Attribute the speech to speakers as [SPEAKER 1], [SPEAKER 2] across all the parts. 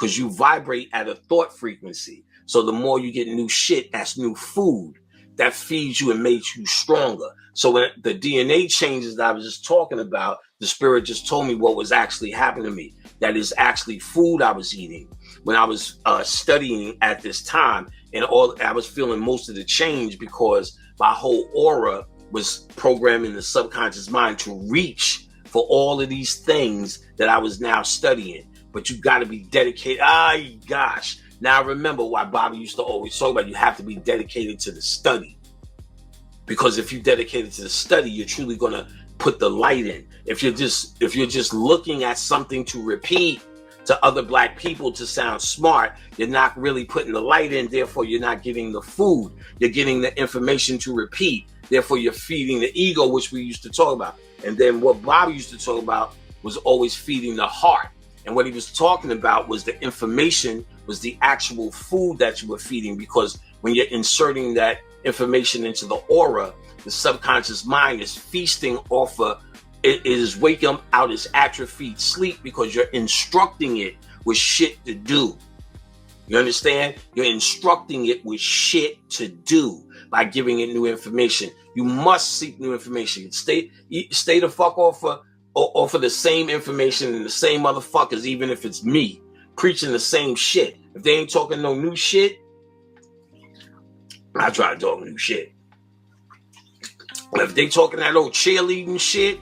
[SPEAKER 1] because you vibrate at a thought frequency. So the more you get new shit, that's new food that feeds you and makes you stronger. So when the DNA changes that I was just talking about, the spirit just told me what was actually happening to me. That is actually food I was eating when I was studying at this time, and I was feeling most of the change because my whole aura was programming the subconscious mind to reach for all of these things that I was now studying. But you got to be dedicated. Gosh. Now I remember why Bobby used to always talk about you have to be dedicated to the study. Because if you're dedicated to the study, you're truly going to put the light in. If you're just looking at something to repeat to other black people to sound smart, you're not really putting the light in. Therefore, you're not getting the food. You're getting the information to repeat. Therefore, you're feeding the ego, which we used to talk about. And then what Bobby used to talk about was always feeding the heart. And what he was talking about was the information was the actual food that you were feeding, because when you're inserting that information into the aura, the subconscious mind is feasting off of it, is waking out its atrophied sleep because you're instructing it with shit to do. You understand? You're instructing it with shit to do by giving it new information. You must seek new information. Stay the fuck off of the same information and the same motherfuckers, even if it's me preaching the same shit. If they ain't talking no new shit, I try to talk new shit. If they talking that old cheerleading shit,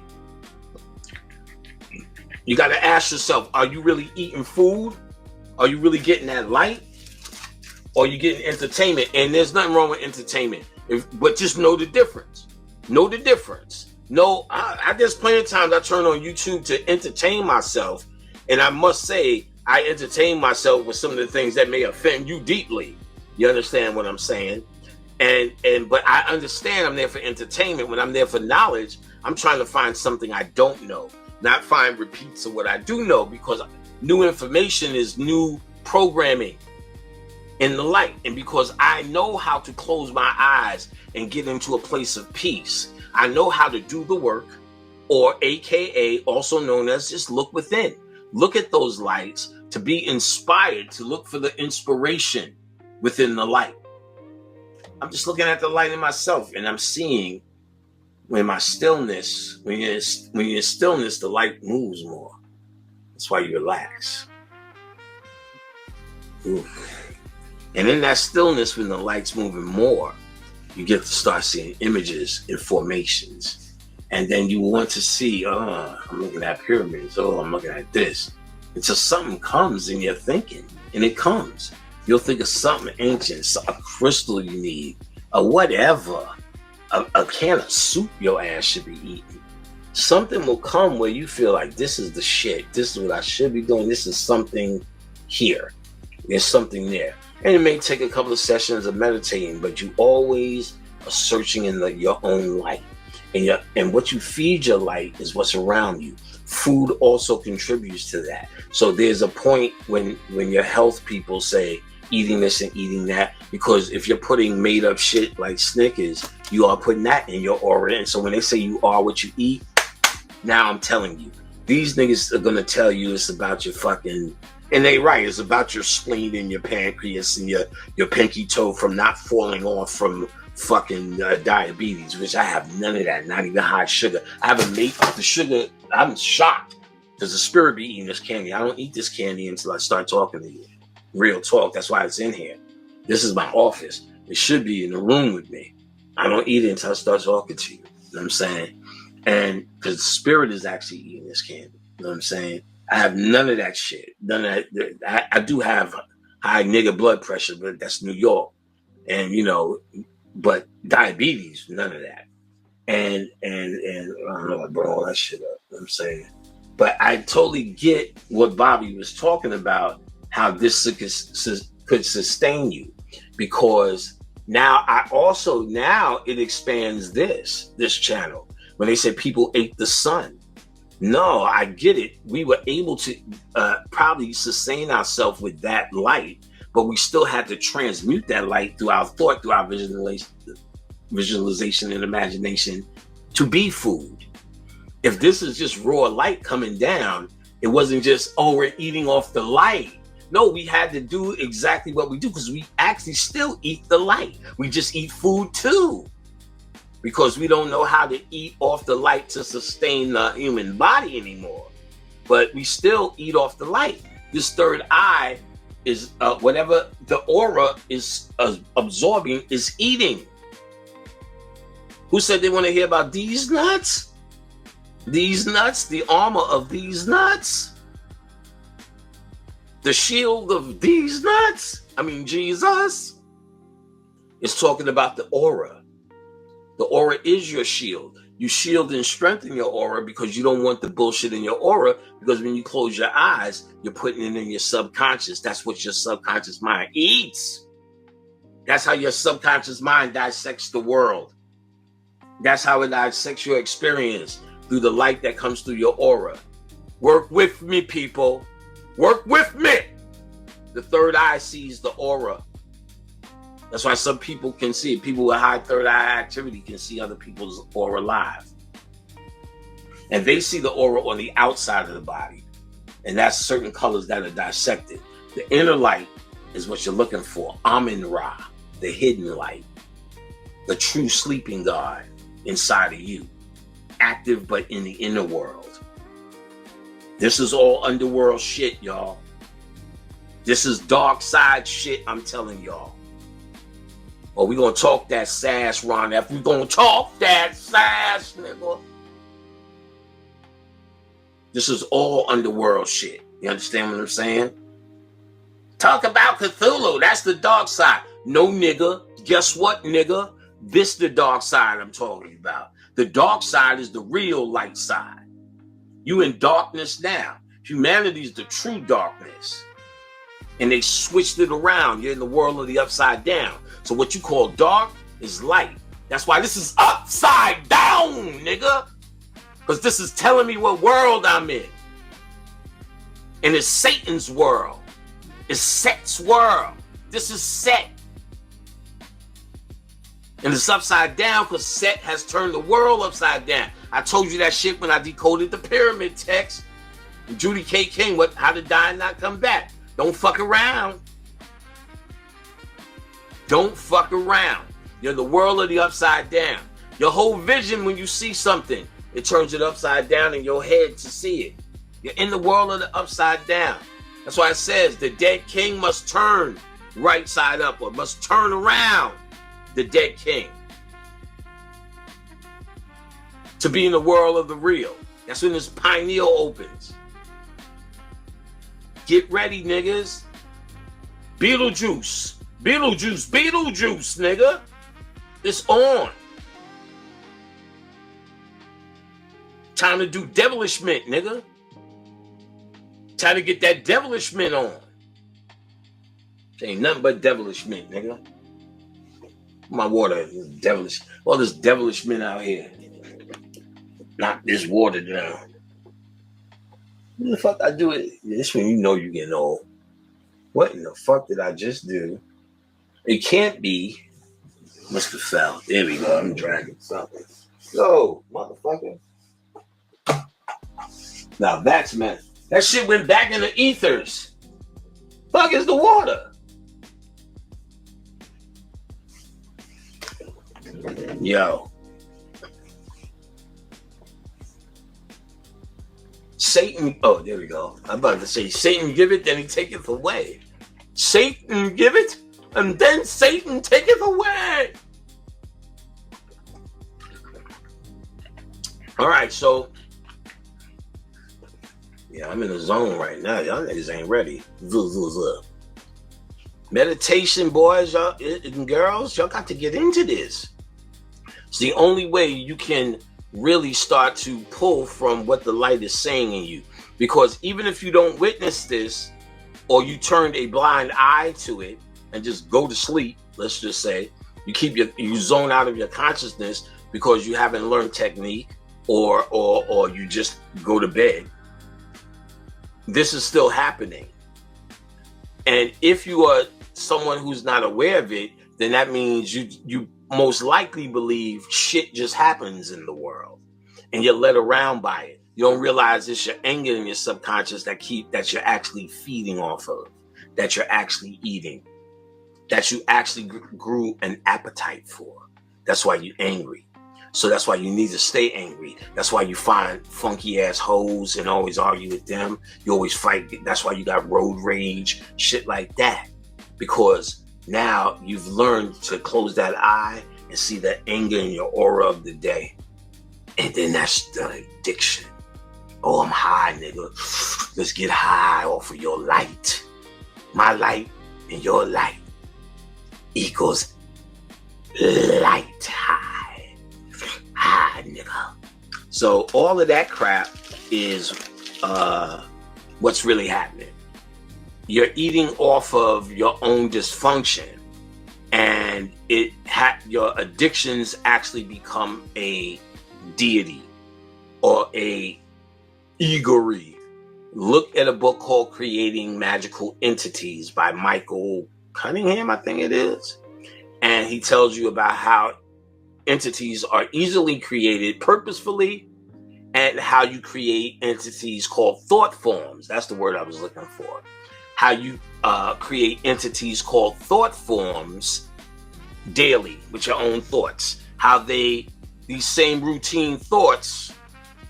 [SPEAKER 1] you got to ask yourself, are you really eating food? Are you really getting that light? Or are you getting entertainment? And there's nothing wrong with entertainment, but just know the difference. Know the difference. No, I there's plenty of times I turn on YouTube to entertain myself, and I must say I entertain myself with some of the things that may offend you deeply. You understand what I'm saying? But I understand I'm there for entertainment. When I'm there for knowledge, I'm trying to find something I don't know, not find repeats of what I do know, because new information is new programming in the light. And because I know how to close my eyes and get into a place of peace, I know how to do the work, or AKA also known as just look within. Look at those lights to be inspired, to look for the inspiration within the light. I'm just looking at the light in myself, and I'm seeing when my stillness, when you're in stillness, the light moves more. That's why you relax. Ooh. And in that stillness, when the light's moving more, you get to start seeing images and formations. And then you want to see, I'm looking at pyramids. I'm looking at this. Until something comes in your thinking, and it comes. You'll think of something ancient, a crystal you need, or whatever. A can of soup your ass should be eating. Something will come where you feel like this is the shit. This is what I should be doing. This is something here. There's something there. And it may take a couple of sessions of meditating, but you always are searching in your own light. And what you feed your light is what's around you. Food also contributes to that. So there's a point when your health people say eating this and eating that, because if you're putting made up shit like Snickers, you are putting that in your aura. And so when they say you are what you eat, now I'm telling you, these niggas are going to tell you it's about your fucking, and they right, it's about your spleen and your pancreas and your pinky toe from not falling off from fucking diabetes, which I have none of that, not even high sugar. I haven't made up the sugar. I'm shocked because the spirit be eating this candy. I don't eat this candy until I start talking to you. Real talk. That's why it's in here. This is my office. It should be in the room with me. I don't eat it until I start talking to you. You know what I'm saying? And because the spirit is actually eating this candy. You know what I'm saying? I have none of that shit. None of that. I do have high nigga blood pressure, but that's New York. And, but diabetes, none of that. And I don't know, I brought all that shit up. You know what I'm saying? But I totally get what Bobby was talking about, how this could sustain you, because now it expands this channel. When they said people ate the sun, no, I get it. We were able to probably sustain ourselves with that light, but we still had to transmute that light through our thought, through our visualization and imagination to be food. If this is just raw light coming down, it wasn't just, we're eating off the light. No, we had to do exactly what we do because we actually still eat the light. We just eat food too. Because we don't know how to eat off the light to sustain the human body anymore. But we still eat off the light. This third eye is whatever the aura is absorbing is eating. Who said they want to hear about these nuts? These nuts, the armor of these nuts, the shield of these nuts. I mean, Jesus is talking about the aura. The aura is your shield. You shield and strengthen your aura because you don't want the bullshit in your aura, because when you close your eyes, you're putting it in your subconscious. That's what your subconscious mind eats. That's how your subconscious mind dissects the world. That's how it dissects your experience, through the light that comes through your aura. Work with me, people. Work with me. The third eye sees the aura. That's why some people can see it. People with high third eye activity can see other people's aura live. And they see the aura on the outside of the body. And that's certain colors that are dissected. The inner light is what you're looking for. Amun-Ra, the hidden light. The true sleeping God inside of you. Active but in the inner world. This is all underworld shit, y'all. This is dark side shit, I'm telling y'all. Or we gonna talk that sass, Ron F. We gonna talk that sass, nigga. This is all underworld shit. You understand what I'm saying? Talk about Cthulhu. That's the dark side. No, nigga. Guess what, nigga? This the dark side I'm talking about. The dark side is the real light side. You in darkness now. Humanity's the true darkness. And they switched it around. You're in the world of the upside down. So what you call dark is light. That's why this is upside down, nigga. Because this is telling me what world I'm in. And it's Satan's world. It's Set's world. This is Set. And it's upside down because Set has turned the world upside down. I told you that shit when I decoded the pyramid text. And Judy K. King, how to die and not come back. Don't fuck around. Don't fuck around. You're in the world of the upside down. Your whole vision, when you see something, it turns it upside down in your head to see it. You're in the world of the upside down. That's why it says the dead king must turn right side up, or must turn around the dead king to be in the world of the real. That's when this pineal opens. Get ready, niggas. Beetlejuice, nigga. It's on. Time to do devilishment, nigga. Time to get that devilishment on. Ain't nothing but devilishment, nigga. My water is devilish. All this devilishment out here. Knock this water down. What the fuck I do it? This when you know you're getting old. What in the fuck did I just do? It can't be. Must have fell. There we go. I'm dragging something. Go, motherfucker. Now that's mess. That shit went back in the ethers. Fuck is the water? Yo. Satan, oh, there we go. I'm about to say, Satan give it, then he taketh away. Satan give it, and then Satan taketh away. All right, so, yeah, I'm in the zone right now. Y'all niggas ain't ready. Meditation, boys, y'all and girls, y'all got to get into this. It's the only way you can really start to pull from what the light is saying in you. Because even if you don't witness this, or you turned a blind eye to it and just go to sleep, let's just say, you zone out of your consciousness because you haven't learned technique, or you just go to bed. This is still happening. And if you are someone who's not aware of it, then that means you most likely believe shit just happens in the world and you're led around by it. You don't realize it's your anger in your subconscious that you're actually feeding off of. that you're actually eating, that you actually grew an appetite for. That's why you're angry. So that's why you need to stay angry. That's why you find funky ass hoes and always argue with them. You always fight. That's why you got road rage, shit like that. Because now you've learned to close that eye and see the anger in your aura of the day. And then that's the addiction. Oh, I'm high, nigga. Let's get high off of your light. My light and your light equals light high. High, nigga. So all of that crap is what's really happening. You're eating off of your own dysfunction, and your addictions actually become a deity or a egory. Look at a book called Creating Magical Entities by Michael Cunningham, I think it is. And he tells you about how entities are easily created purposefully and how you create entities called thought forms. That's the word I was looking for. How you create entities called thought forms daily with your own thoughts. How these same routine thoughts,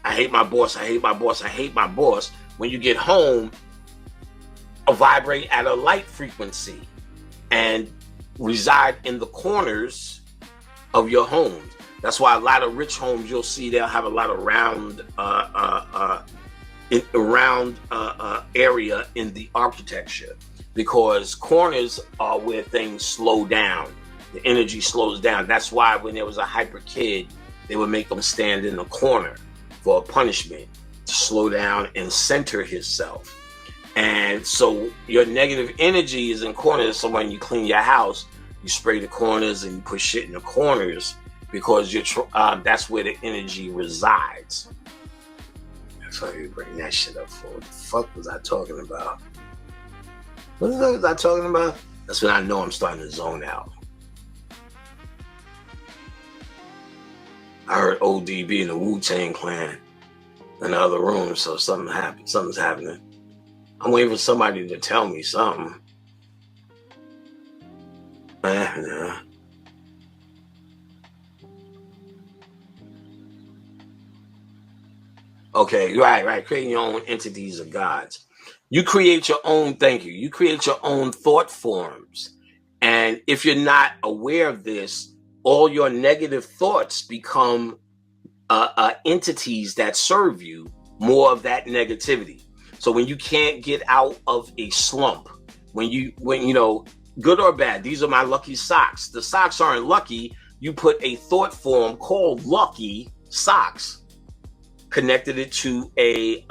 [SPEAKER 1] I hate my boss, I hate my boss, I hate my boss, when you get home, vibrate at a light frequency and reside in the corners of your homes. That's why a lot of rich homes, you'll see they'll have a lot of round area in the architecture, because corners are where things slow down. The energy slows down. That's why when there was a hyper kid, they would make him stand in the corner for a punishment to slow down and center himself. And so your negative energy is in corners. So when you clean your house, you spray the corners and you put shit in the corners, because that's where the energy resides. That's why you bring that shit up for. What the fuck was I talking about? What the fuck was I talking about? That's when I know I'm starting to zone out. I heard ODB in the Wu-Tang Clan in the other room, so something happened. Something's happening. I'm waiting for somebody to tell me something. Yeah. Okay, right. Creating your own entities of gods. You create your own, you create your own thought forms. And if you're not aware of this, all your negative thoughts become entities that serve you more of that negativity. So when you can't get out of a slump, when you know, good or bad, these are my lucky socks. The socks aren't lucky. You put a thought form called lucky socks, connected it to a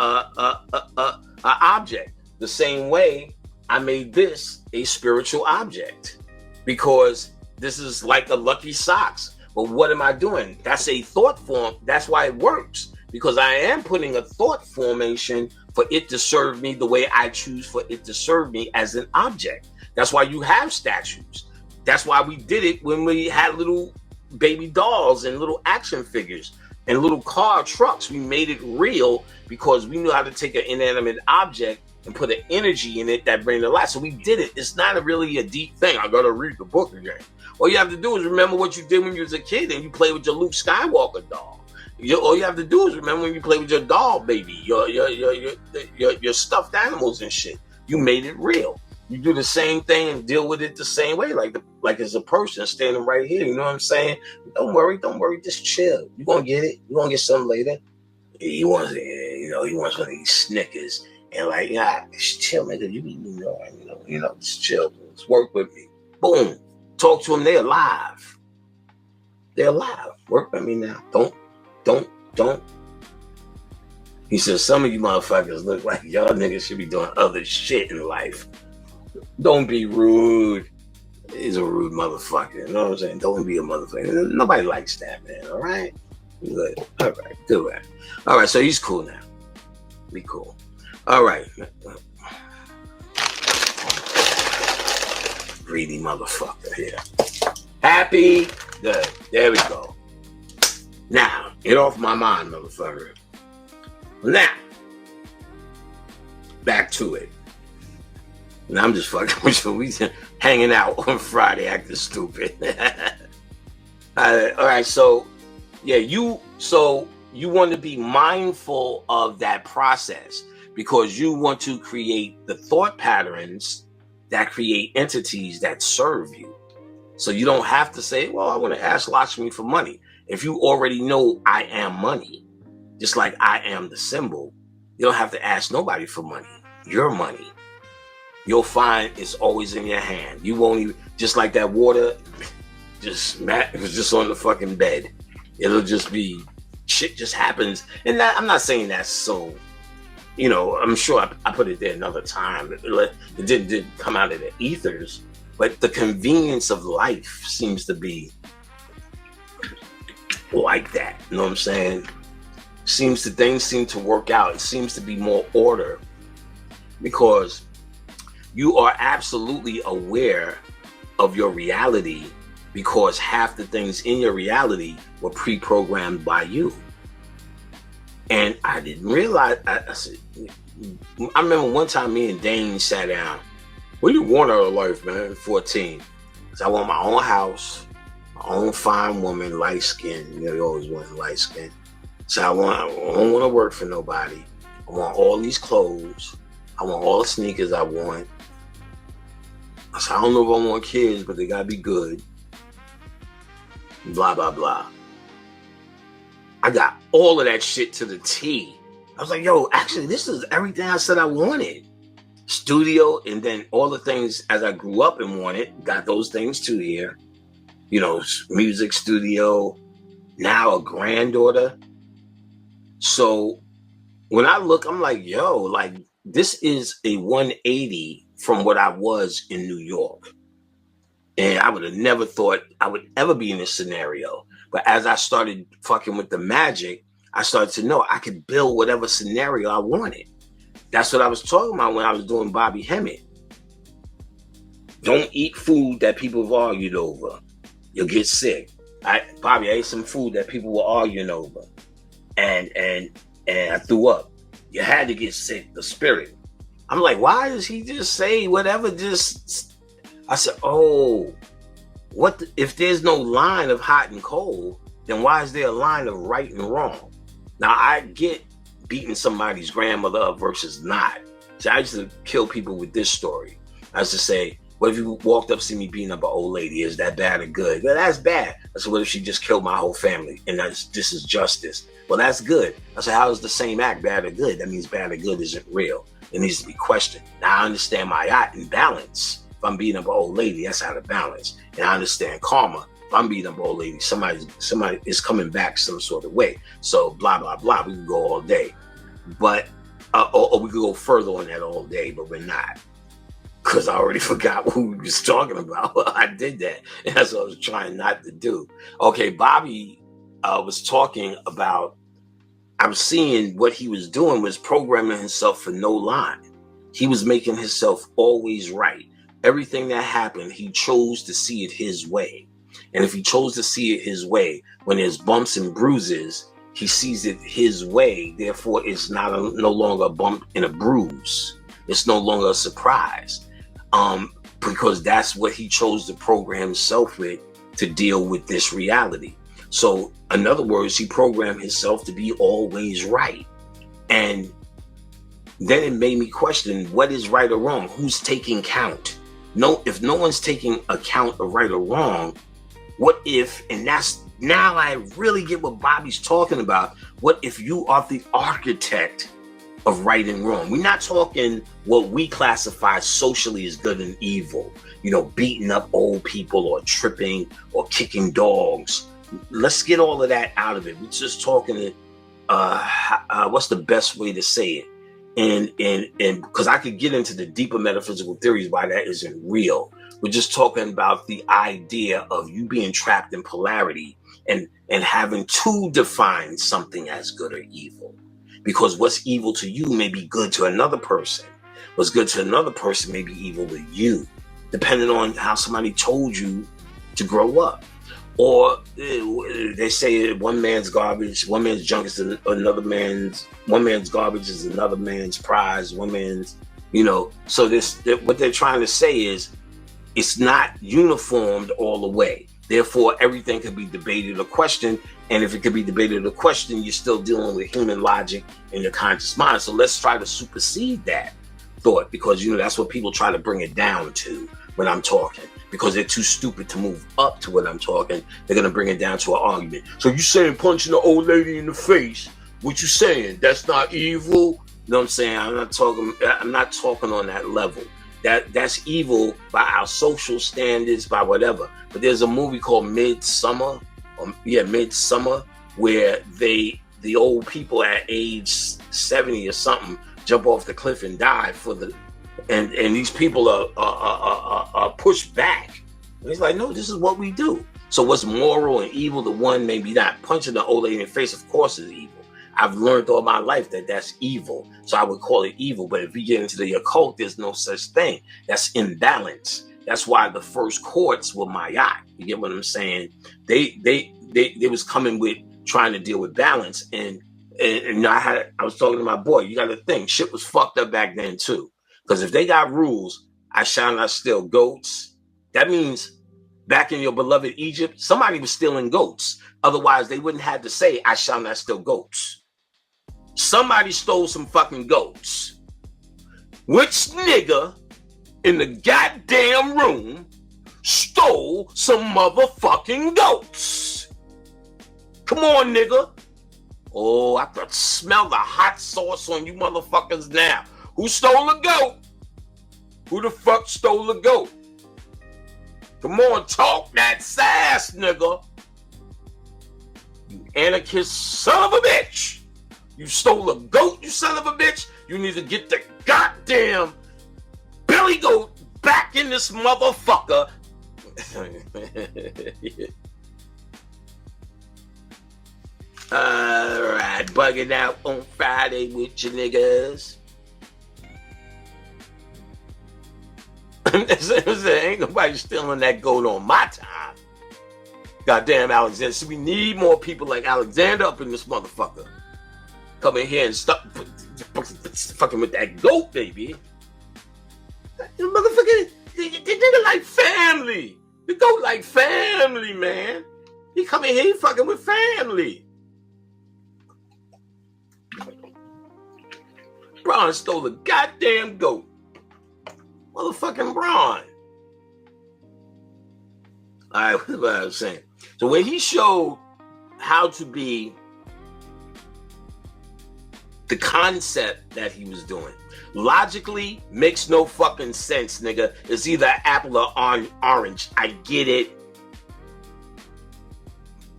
[SPEAKER 1] object. The same way I made this a spiritual object, because this is like a lucky socks. But what am I doing? That's a thought form. That's why it works, because I am putting a thought formation for it to serve me the way I choose for it to serve me as an object. That's why you have statues. That's why we did it when we had little baby dolls and little action figures and little car trucks. We made it real because we knew how to take an inanimate object and put an energy in it that bring it to life. So we did it. It's not really a deep thing. I gotta read the book again. All you have to do is remember what you did when you was a kid and you played with your Luke Skywalker doll. All you have to do is remember when you played with your doll baby, your stuffed animals and shit. You made it real. You do the same thing and deal with it the same way, like as a person standing right here. You know what I'm saying? Don't worry, just chill. You're gonna get it. You're gonna get something later. He wants one of these Snickers. And just chill, nigga. You know, just chill. Just work with me. Boom. Talk to them. They're alive. Work with me now. Don't. He says, some of you motherfuckers look like y'all niggas should be doing other shit in life. Don't be rude. He's a rude motherfucker. You know what I'm saying? Don't be a motherfucker. Nobody likes that, man. All right? Good. All right. Good, man. All right. So he's cool now. Be cool. All right. Greedy motherfucker here. Happy? Good. There we go. Now, get off my mind, motherfucker. Now, back to it. And I'm just fucking with you. We hanging out on Friday acting stupid. All right, so yeah, you want to be mindful of that process because you want to create the thought patterns that create entities that serve you. So you don't have to say, well, I want to ask Lakshmi for money. If you already know I am money, just like I am the symbol, you don't have to ask nobody for money. Your money. You'll find it's always in your hand. You won't even, just like that water, it was just on the fucking bed. It'll just be, shit just happens. And that, I'm not saying that's so, I'm sure I put it there another time. It didn't come out of the ethers, but the convenience of life seems to be like that. You know what I'm saying? Things seem to work out. It seems to be more order because you are absolutely aware of your reality because half the things in your reality were pre-programmed by you. And I didn't realize, I remember one time me and Dane sat down. What do you want out of life, man? 14. So I want my own house, my own fine woman, light skin. You always want light skin. So I don't want to work for nobody. I want all these clothes. I want all the sneakers I want. So I don't know if I want kids, but they gotta be good. Blah, blah, blah. I got all of that shit to the T. I was like, yo, actually, this is everything I said I wanted. Studio, and then all the things as I grew up and wanted, got those things too here. Music studio, now a granddaughter. So when I look, I'm like, yo, like this is a 180 from what I was in New York. And I would have never thought I would ever be in this scenario. But as I started fucking with the magic, I started to know I could build whatever scenario I wanted. That's what I was talking about when I was doing Bobby Hemmett. Don't eat food that people have argued over. You'll get sick. Bobby, I ate some food that people were arguing over. And I threw up. You had to get sick, the spirit. I'm like, why does he just say whatever? I said, oh, if there's no line of hot and cold, then why is there a line of right and wrong? Now, I get beating somebody's grandmother up versus not. So I used to kill people with this story. I used to say, what if you walked up, see me beating up an old lady? Is that bad or good? Well, that's bad. I said, what if she just killed my whole family? And this is justice. Well, that's good. I said, how is the same act bad or good? That means bad or good isn't real. It needs to be questioned. Now I understand my imbalance. If I'm beating up an old lady, that's out of balance. And I understand karma. If I'm beating up an old lady, somebody is coming back some sort of way. So blah, blah, blah. We can go all day. But, or we could go further on that all day, but we're not. Because I already forgot what we was talking about. I did that. And that's what I was trying not to do. Okay, Bobby was talking about, I'm seeing what he was doing was programming himself for no line. He was making himself always right. Everything that happened, he chose to see it his way. And if he chose to see it his way, when there's bumps and bruises, he sees it his way. Therefore, it's no longer a bump and a bruise. It's no longer a surprise. Because that's what he chose to program himself with to deal with this reality. So, in other words, he programmed himself to be always right. And then it made me question, what is right or wrong? Who's taking count? No, if no one's taking account of right or wrong, what if, and that's, now I really get what Bobby's talking about. What if you are the architect of right and wrong? We're not talking what we classify socially as good and evil, beating up old people or tripping or kicking dogs. Let's get all of that out of it. We're just talking, what's the best way to say it? And because I could get into the deeper metaphysical theories why that isn't real. We're just talking about the idea of you being trapped in polarity and having to define something as good or evil. Because what's evil to you may be good to another person. What's good to another person may be evil to you, depending on how somebody told you to grow up. Or they say one man's garbage, one man's junk is one man's garbage is another man's prize, one man's You know, so what they're trying to say is it's not uniformed all the way. Therefore, everything could be debated or questioned. And if it could be debated or questioned, you're still dealing with human logic in your conscious mind. So let's try to supersede that thought, because, you know, that's what people try to bring it down to when I'm talking, because they're too stupid to move up to what I'm talking. They're going to bring it down to an argument. So you saying punching the old lady in the face, what you saying? That's not evil? You know what I'm saying? I'm not talking on that level. That's evil by our social standards, by whatever. But there's a movie called Midsummer, where the old people at age 70 or something jump off the cliff and die and these people are pushed back. And it's like, no, this is what we do. So what's moral and evil? The one maybe not punching the old lady in the face, of course, is evil. I've learned all my life that that's evil. So I would call it evil. But if we get into the occult, there's no such thing. That's imbalance. That's why the first courts were Mayat. You get what I'm saying? They was coming with trying to deal with balance. And I was talking to my boy. You got to think, shit was fucked up back then too. Because if they got rules, I shall not steal goats. That means back in your beloved Egypt, somebody was stealing goats. Otherwise, they wouldn't have to say, I shall not steal goats. Somebody stole some fucking goats. Which nigga in the goddamn room stole some motherfucking goats? Come on, nigga. Oh, I could smell the hot sauce on you motherfuckers now. Who stole a goat? Who the fuck stole a goat? Come on, talk that sass, nigga. You anarchist son of a bitch. You stole a goat, you son of a bitch. You need to get the goddamn belly goat back in this motherfucker. Alright, bugging out on Friday with you niggas. Ain't nobody stealing that goat on my time. Goddamn Alexander. So we need more people like Alexander up in this motherfucker. Come in here and stop fucking with that goat, baby. The motherfucker, they nigga like family. The goat like family, man. He come in here, he fucking with family. Braun stole a goddamn goat. Motherfucking Braun. All right, what I was saying. So when he showed how to be the concept that he was doing, logically makes no fucking sense, nigga. It's either apple or orange. I get it.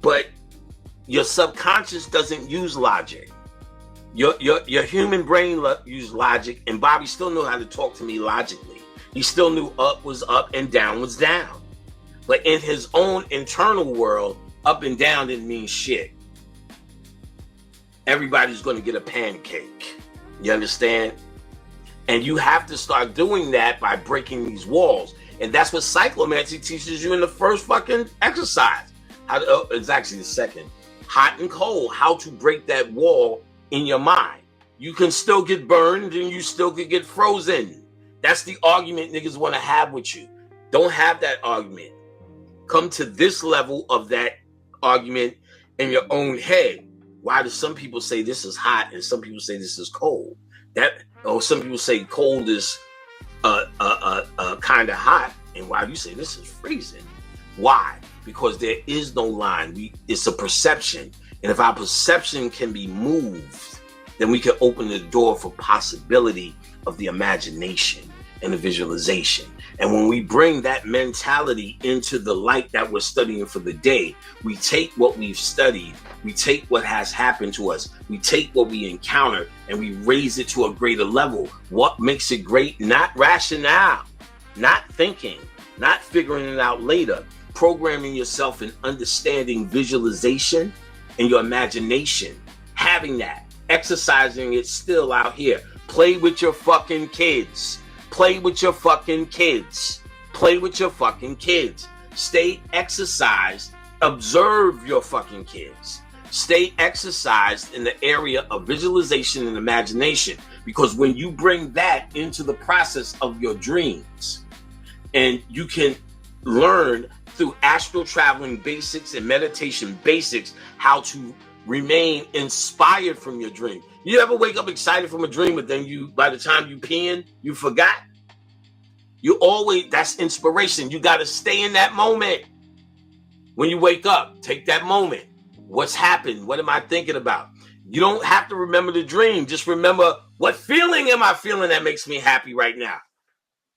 [SPEAKER 1] But your subconscious doesn't use logic. Your human brain use logic, and Bobby still knew how to talk to me logically. He still knew up was up and down was down. But in his own internal world, up and down didn't mean shit. Everybody's going to get a pancake. You understand? And you have to start doing that by breaking these walls. And that's what cyclomancy teaches you in the first fucking exercise. It's actually the second. Hot and cold. How to break that wall in your mind. You can still get burned and you still could get frozen. That's the argument niggas want to have with you. Don't have that argument. Come to this level of that argument in your own head. Why do some people say this is hot and some people say this is cold? Some people say cold is kind of hot, and why do you say this is freezing? Why? Because there is no line. It's a perception, and if our perception can be moved, then we can open the door for possibility of the imagination and the visualization. And when we bring that mentality into the light that we're studying for the day, we take what we've studied, we take what has happened to us, we take what we encounter, and we raise it to a greater level. What makes it great? Not rationale, not thinking, not figuring it out later, programming yourself and understanding visualization and your imagination, having that, exercising it still out here. Play with your fucking kids. Play with your fucking kids. Play with your fucking kids. Stay exercised. Observe your fucking kids. Stay exercised in the area of visualization and imagination, because when you bring that into the process of your dreams, and you can learn through astral traveling basics and meditation basics how to remain inspired from your dream. You ever wake up excited from a dream, but then by the time you peeing, you forgot? That's inspiration. You got to stay in that moment. When you wake up, take that moment. What's happened? What am I thinking about? You don't have to remember the dream. Just remember, what feeling am I feeling that makes me happy right now?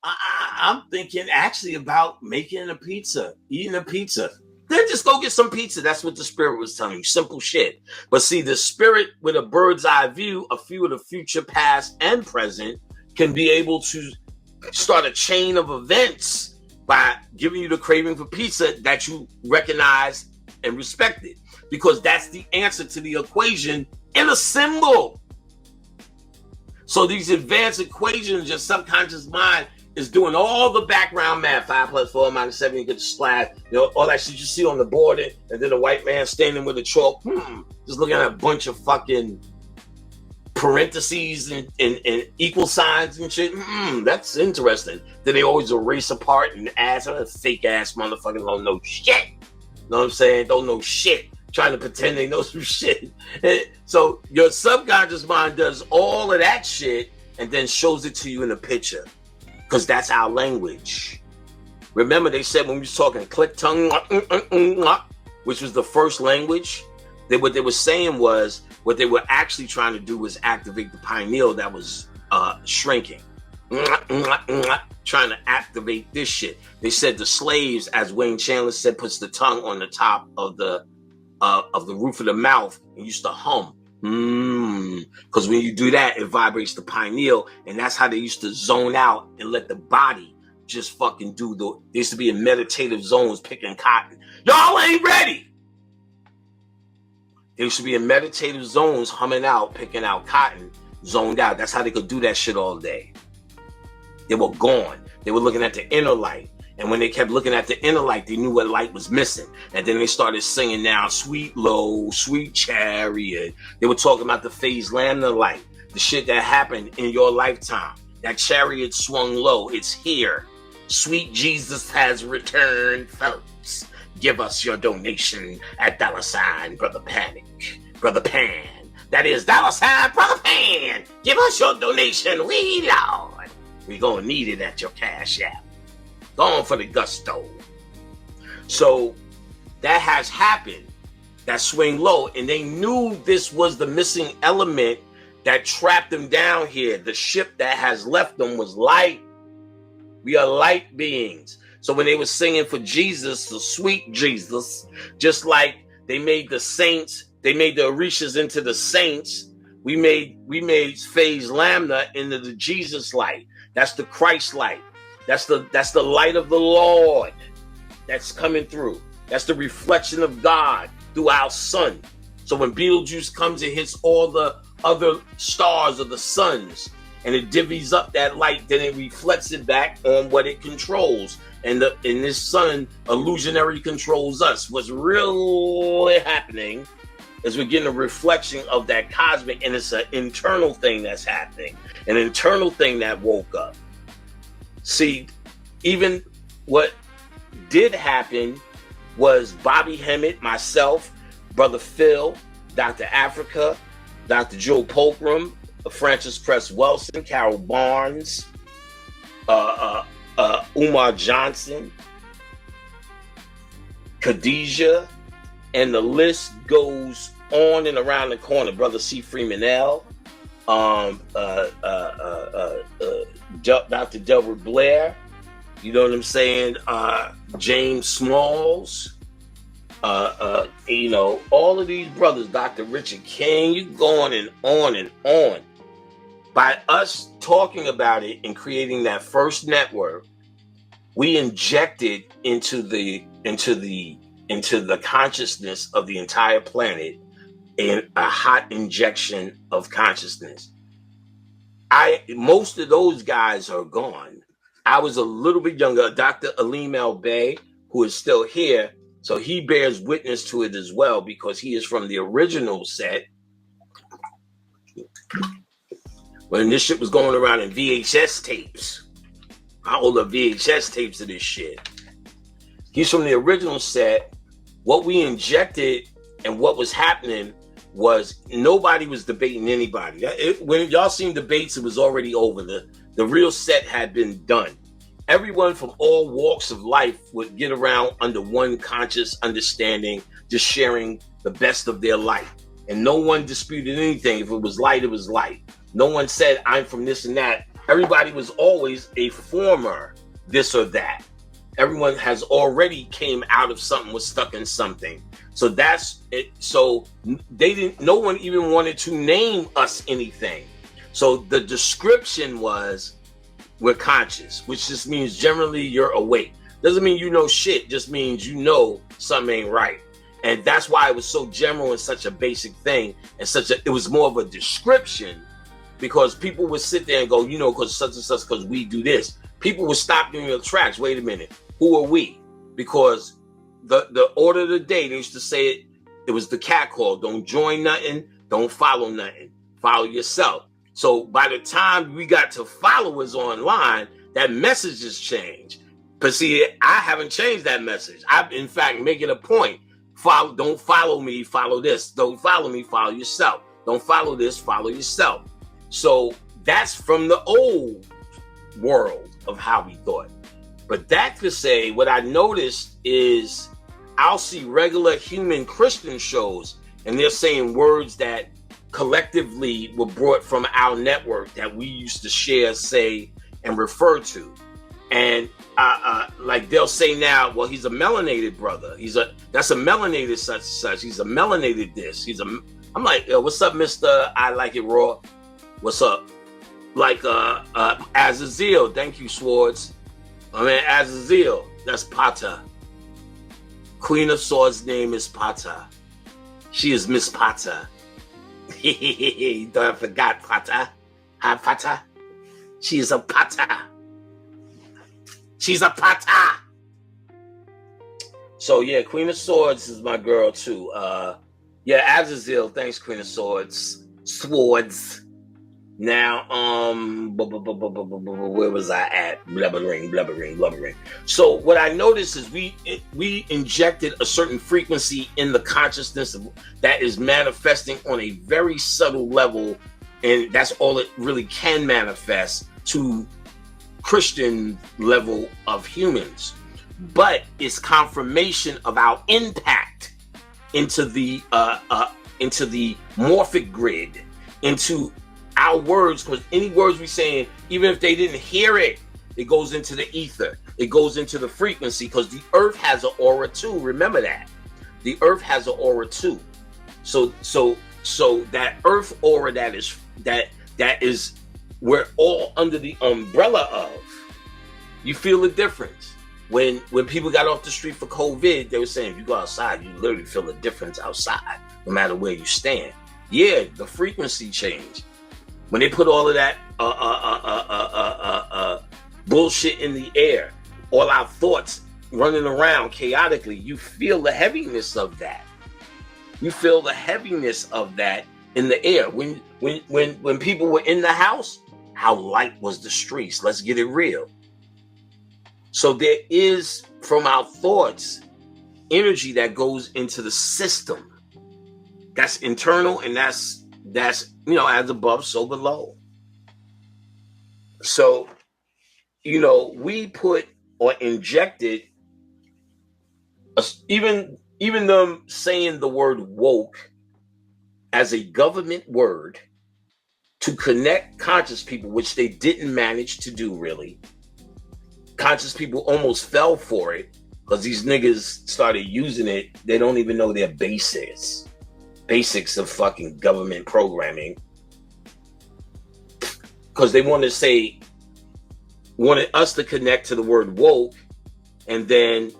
[SPEAKER 1] I'm thinking actually about making a pizza, eating a pizza. Then just go get some pizza. That's what the spirit was telling you. Simple shit. But see, the spirit with a bird's eye view, a view of the future, past, and present, can be able to start a chain of events by giving you the craving for pizza that you recognize and respect it. Because that's the answer to the equation in a symbol. So these advanced equations, your subconscious mind is doing all the background math. 5 + 4 - 7, you get the slash, all that shit you see on the board, and then a white man standing with a chalk, just looking at a bunch of fucking parentheses and equal signs and shit. That's interesting. Then they always erase apart and add some fake ass motherfuckers don't know shit. Know what I'm saying? Don't know shit. Trying to pretend they know some shit. So your subconscious mind does all of that shit and then shows it to you in a picture. Because that's our language. Remember, they said when we was talking click tongue, which was the first language, what they were saying was, what they were actually trying to do was activate the pineal that was shrinking. Trying to activate this shit. They said the slaves, as Wayne Chandler said, puts the tongue on the top of the roof of the mouth and used to hum. Because when you do that, it vibrates the pineal, and that's how they used to zone out and let the body just fucking do there used to be in meditative zones picking cotton. Y'all ain't ready. They used to be in meditative zones humming out, picking out cotton, zoned out. That's how they could do that shit all day. They were gone. They were looking at the inner light. And when they kept looking at the inner light, they knew what light was missing. And then they started singing now, Sweet Low, Sweet Chariot. They were talking about the phase lambda light, the shit that happened in your lifetime. That chariot swung low. It's here. Sweet Jesus has returned, folks. Give us your donation at $ Brother Panic. Brother Pan. That is $ Brother Pan. Give us your donation. We, Lord. We gonna need it at your Cash App. Going for the gusto. So that has happened. That swing low. And they knew this was the missing element that trapped them down here. The ship that has left them was light. We are light beings. So when they were singing for Jesus, the sweet Jesus, just like they made the saints, they made the Orishas into the saints. We made phase lambda into the Jesus light. That's the Christ light. That's the light of the Lord that's coming through. That's the reflection of God through our sun. So when Betelgeuse comes, it hits all the other stars of the suns, and it divvies up that light. Then it reflects it back on what it controls. And in this sun, illusionary controls us. What's really happening is we're getting a reflection of that cosmic, and it's an internal thing that's happening, an internal thing that woke up. See, even what did happen was Bobby Hemmett, myself, Brother Phil, Dr. Africa, Dr. Joe Polkram, Francis Press Wilson, Carol Barnes, Umar Johnson, Khadijah, and the list goes on and around the corner. Brother C. Freeman L., Dr. Delbert Blair, you know what I'm saying? James Smalls, all of these brothers, Dr. Richard King, you going and on and on. By us talking about it and creating that first network, we injected into the consciousness of the entire planet in a hot injection of consciousness. Most of those guys are gone. I was a little bit younger. Dr. Alim El Bey, who is still here, So he bears witness to it as well because he is from the original set when this shit was going around in VHS tapes. I hold up VHS tapes of this shit. He's from the original set. What we injected and what was happening was nobody was debating anybody. When y'all seen debates, it was already over. The real set had been done. Everyone from all walks of life would get around under one conscious understanding, just sharing the best of their life. And no one disputed anything. If it was light, it was light. No one said, I'm from this and that. Everybody was always a former this or that. Everyone has already came out of something, was stuck in something. So that's it. So no one even wanted to name us anything. So the description was, we're conscious, which just means generally you're awake. Doesn't mean you know shit, just means you know something ain't right. And that's why it was so general and such a basic thing. And it was more of a description because people would sit there and go, because such and such, because we do this. People would stop you in your tracks. Wait a minute. Who are we? Because the order of the day, they used to say it was the cat call. Don't join nothing. Don't follow nothing. Follow yourself. So by the time we got to followers online, that message has changed. But see, I haven't changed that message. I'm, in fact, making a point. Don't follow me, follow this. Don't follow me, follow yourself. Don't follow this, follow yourself. So that's from the old world of how we thought. But that to say, what I noticed is I'll see regular human Christian shows and they're saying words that collectively were brought from our network that we used to share, say, and refer to. And like they'll say now, well, he's a melanated brother. That's a melanated such and such. He's a melanated this. I'm like, yo, what's up, Mr. I Like It Raw? What's up? Like Azazel, thank you, Swords. I mean, Azazel, that's Pata. Queen of Swords' name is Pata. She is Miss Pata. You thought I forgot Pata? Hi, Pata. She is a Pata. She's a Pata. So yeah, Queen of Swords is my girl too. Yeah, Azazel, thanks, Queen of Swords. Swords. Now, where was I at? Blubbering. So what I noticed is we injected a certain frequency in the consciousness that is manifesting on a very subtle level, and that's all it really can manifest to Christian level of humans. But it's confirmation of our impact into the morphic grid, into our words, because any words we saying, even if they didn't hear it, it goes into the ether. It goes into the frequency, because the earth has an aura too. Remember that. The earth has an aura too. So that earth aura that is we're all under the umbrella of. You feel the difference. When people got off the street for COVID, they were saying, if you go outside, you literally feel the difference outside, no matter where you stand. Yeah, the frequency changed. When they put all of that bullshit in the air, all our thoughts running around chaotically, you feel the heaviness of that. You feel the heaviness of that in the air. When people were in the house, how light was the streets? Let's get it real. So there is, from our thoughts, energy that goes into the system. That's internal, and that's as above, so below. So, we put or injected, even them saying the word woke as a government word to connect conscious people, which they didn't manage to do really. Conscious people almost fell for it because these niggas started using it. They don't even know their basics of fucking government programming, because they wanted us to connect to the word woke, and then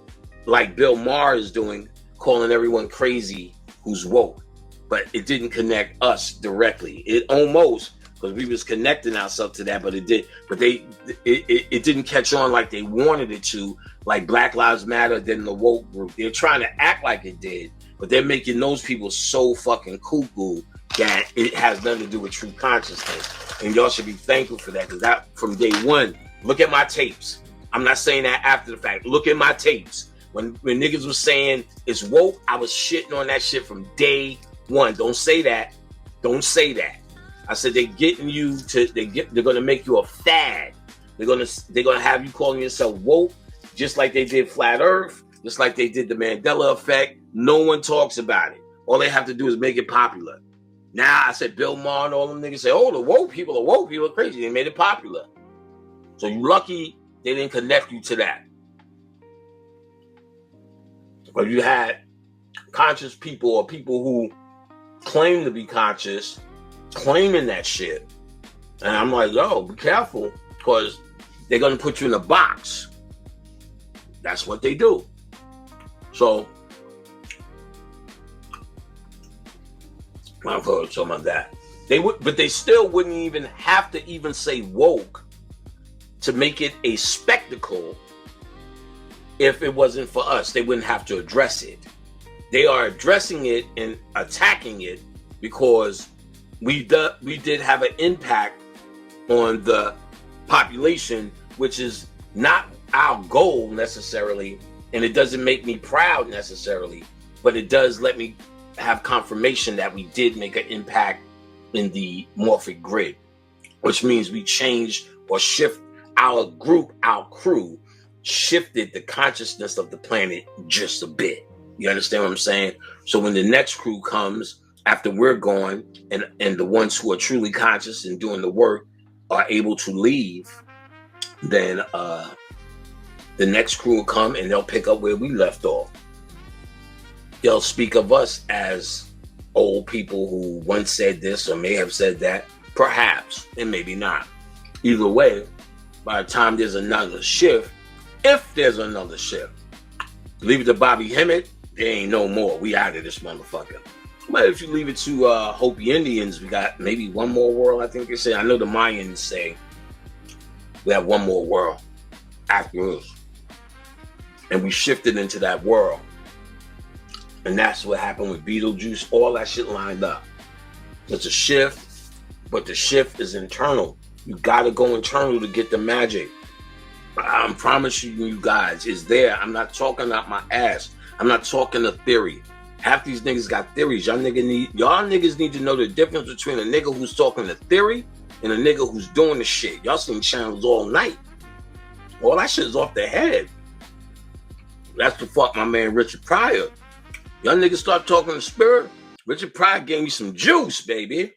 [SPEAKER 1] like Bill Maher is doing, calling everyone crazy who's woke, but it didn't connect us directly. It almost, because we was connecting ourselves to that, but it didn't catch on like they wanted it to, like Black Lives Matter, then the woke group. They're trying to act like it did, but they're making those people so fucking cuckoo that it has nothing to do with true consciousness. And y'all should be thankful for that, because that from day one, look at my tapes. I'm not saying that after the fact. Look at my tapes. When niggas was saying it's woke, I was shitting on that shit from day one. Don't say that. Don't say that. I said they're getting you to, they're gonna make you a fad. They're gonna have you calling yourself woke, just like they did Flat Earth, just like they did the Mandela effect. No one talks about it. All they have to do is make it popular. Now I said Bill Maher and all them niggas say, oh, the woke people are crazy. They made it popular. So you lucky they didn't connect you to that. But you had conscious people or people who claim to be conscious claiming that shit. And I'm like, yo, be careful, because they're going to put you in a box. That's what they do. So, I've heard some of that. But they still wouldn't even have to even say woke to make it a spectacle. If it wasn't for us, they wouldn't have to address it. They are addressing it and attacking it because we did have an impact on the population, which is not our goal necessarily, and it doesn't make me proud necessarily, but it does let me have confirmation that we did make an impact in the morphic grid, which means we changed or shift our group, our crew, shifted the consciousness of the planet just a bit. You understand what I'm saying? So when the next crew comes after we're gone, and the ones who are truly conscious and doing the work are able to leave, then the next crew will come and they'll pick up where we left off. They'll speak of us as old people who once said this or may have said that, perhaps, and maybe not. Either way, by the time there's another shift, if there's another shift, leave it to Bobby Hemmett, there ain't no more. We out of this motherfucker. But if you leave it to Hopi Indians, we got maybe one more world, I think they say. I know the Mayans say we have one more world after us. And we shifted into that world. And that's what happened with Beetlejuice. All that shit lined up. It's a shift, but the shift is internal. You gotta go internal to get the magic. I'm promising you guys, it's there. I'm not talking out my ass. I'm not talking a theory. Half these niggas got theories. Y'all niggas need to know the difference between a nigga who's talking a theory and a nigga who's doing the shit. Y'all seen channels all night. All that shit is off their head. That's the fuck my man Richard Pryor. Y'all niggas start talking the spirit. Richard Pryor gave me some juice, baby.